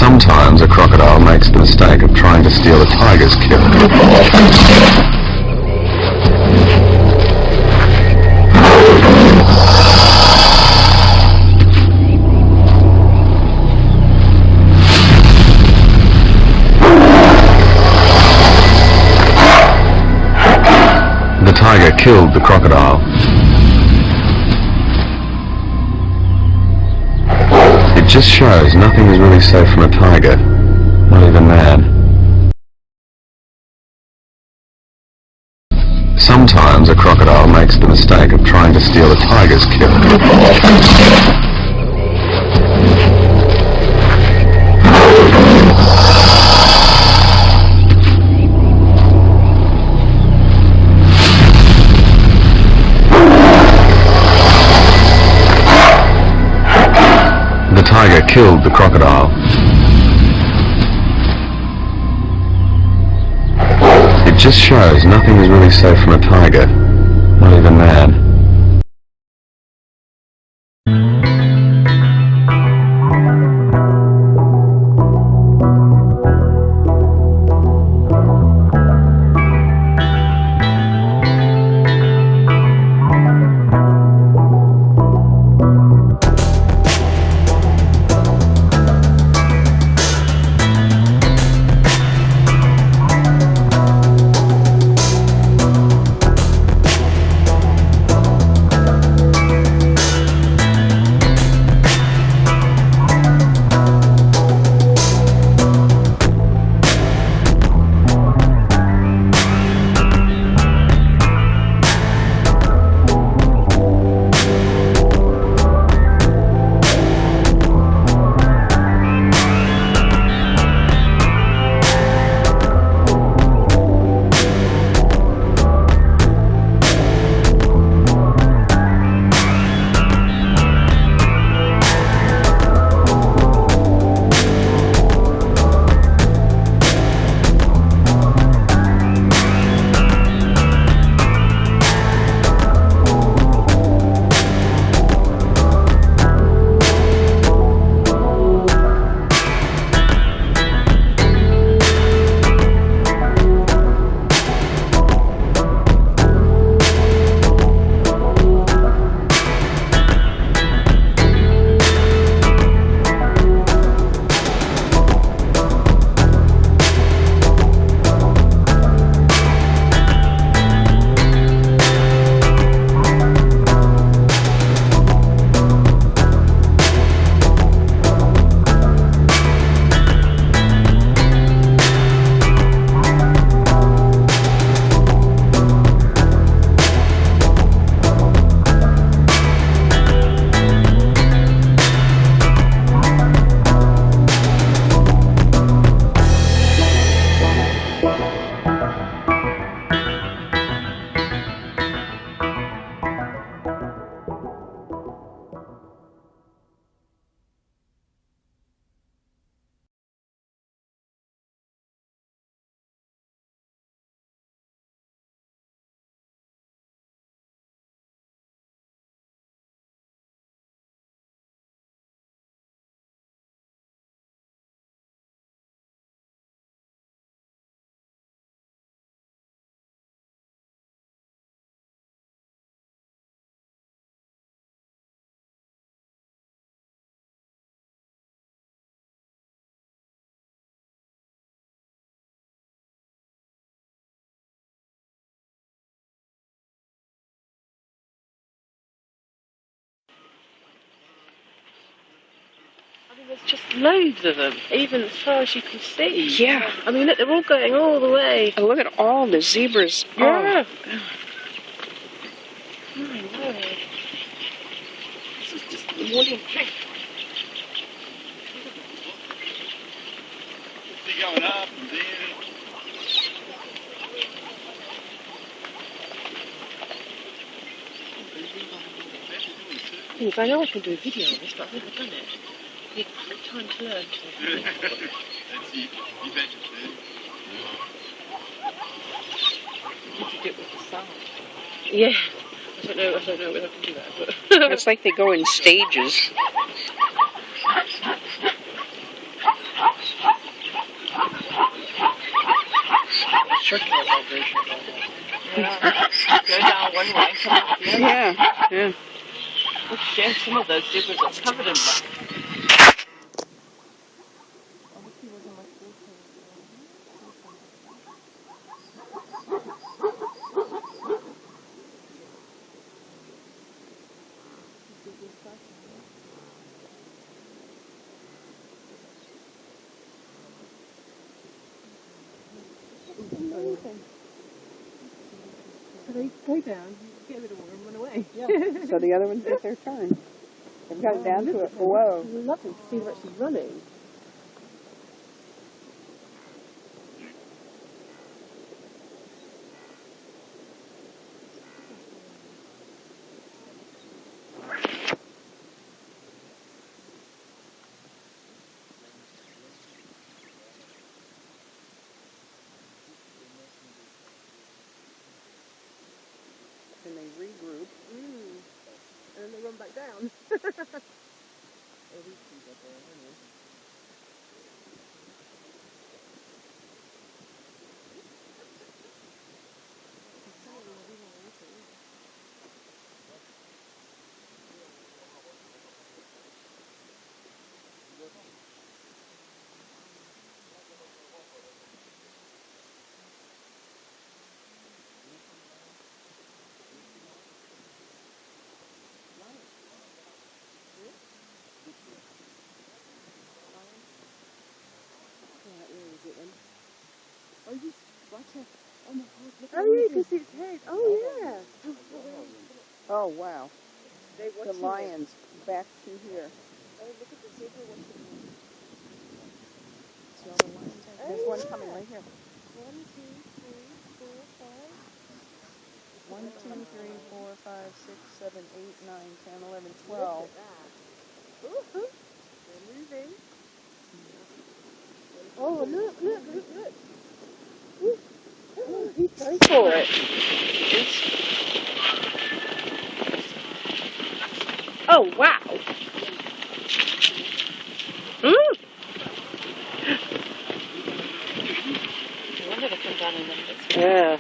Sometimes a crocodile makes the mistake of trying to steal a tiger's kill. The tiger killed the crocodile. It just shows nothing is really safe from a tiger, not even man. Sometimes a crocodile makes the mistake of trying to steal a tiger's kill. The tiger killed the crocodile. It just shows nothing is really safe from a tiger, not even man. I mean, there's just loads of them, even as far as you can see. Yeah. I mean, look, they're all going all the way. Oh, look at all the zebras. Yeah. Oh. My word. This is just the morning thing. They're going up and down. I know I can do a video on this, but I've never done it. I need time to learn. That's it. You bet you do. You can do it with the sound. Yeah. I don't know whether I can do that, but It's like they go in stages. circular vibration going on. Yeah. Go down one way, come up the other. Yeah. Look, Jen, some of those zebras are covered in black. Obviously wasn't much water. So they go down, get a bit of water and run away. Yeah. So the other ones get their turn. They've got it down to it below. It's lovely to see them actually running. And they regroup. And then they run back down. Oh, you watch it. Oh my God, look at yeah, you can see its head. Oh, yeah. Oh, wow. They The lions back to here. Oh, look at the zebra watching them. See all the lions? There's one coming right here. 1, 2, 3, 4, 5. 1, 2, 3, 4, 5, 6, 7, 8, 9, 10, 11, 12. Look at that. They're moving. Oh, look. Oh, he's going for it. Oh, wow. I wonder if they come down in numbers. Yeah.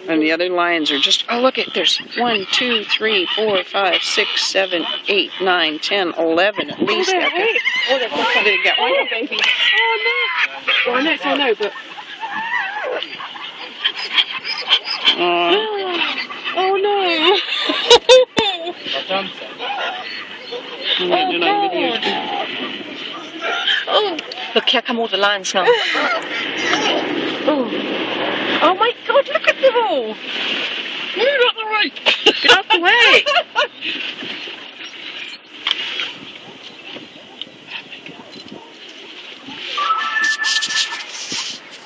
And the other lions are just, oh, look at, there's 1, 2, 3, 4, 5, 6, 7, 8, 9, 10, 11 at least. They got one. Oh, Baby. Oh, no. Well, I know, but... Oh, no. Oh, look, here come all the lions now. Oh my God, look at them all. Move out the way. Get out the way.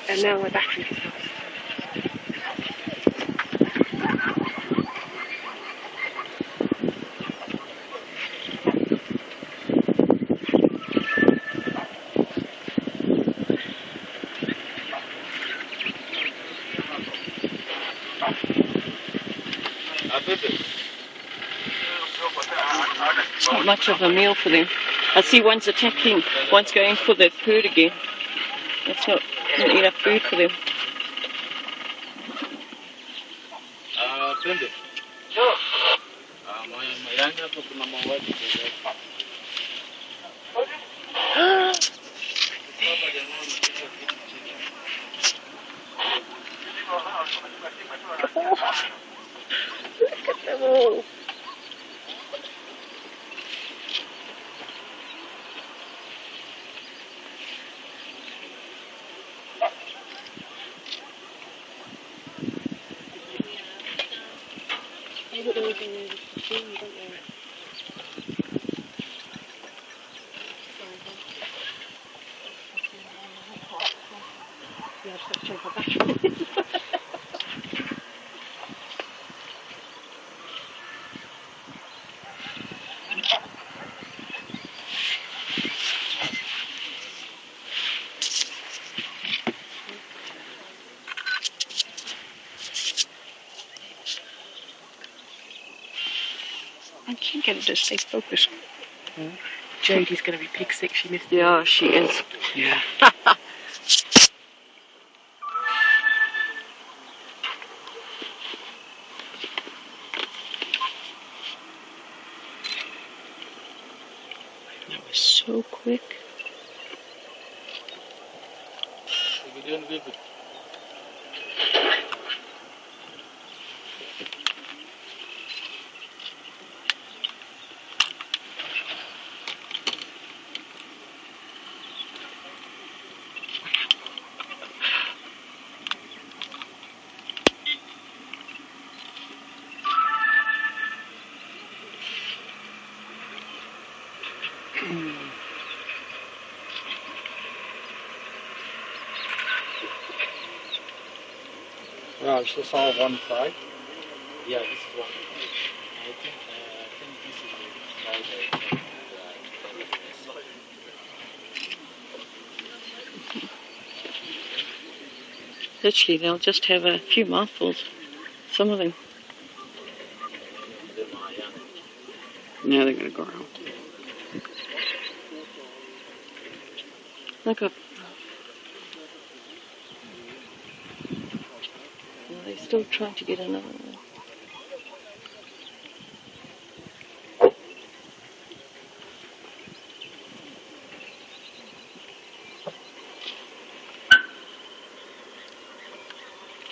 And now my battery stops. It's not much of a meal for them. I see one's attacking, one's going for the food again. It's not enough food for them. Look at them all. Yeah, just have to check my battery. I can't get it to stay focused. Jodie's going to be pig sick. She missed it. Yeah, she is. Yeah. That was so quick. Yeah, is this all one fry? Yeah, this is one. I think this is the Literally, they'll just have a few mouthfuls. Some of them. Now they're going to go around. Look up. They're still trying to get another one.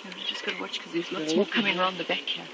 Yeah, we just got to watch because there's lots more coming around the back here.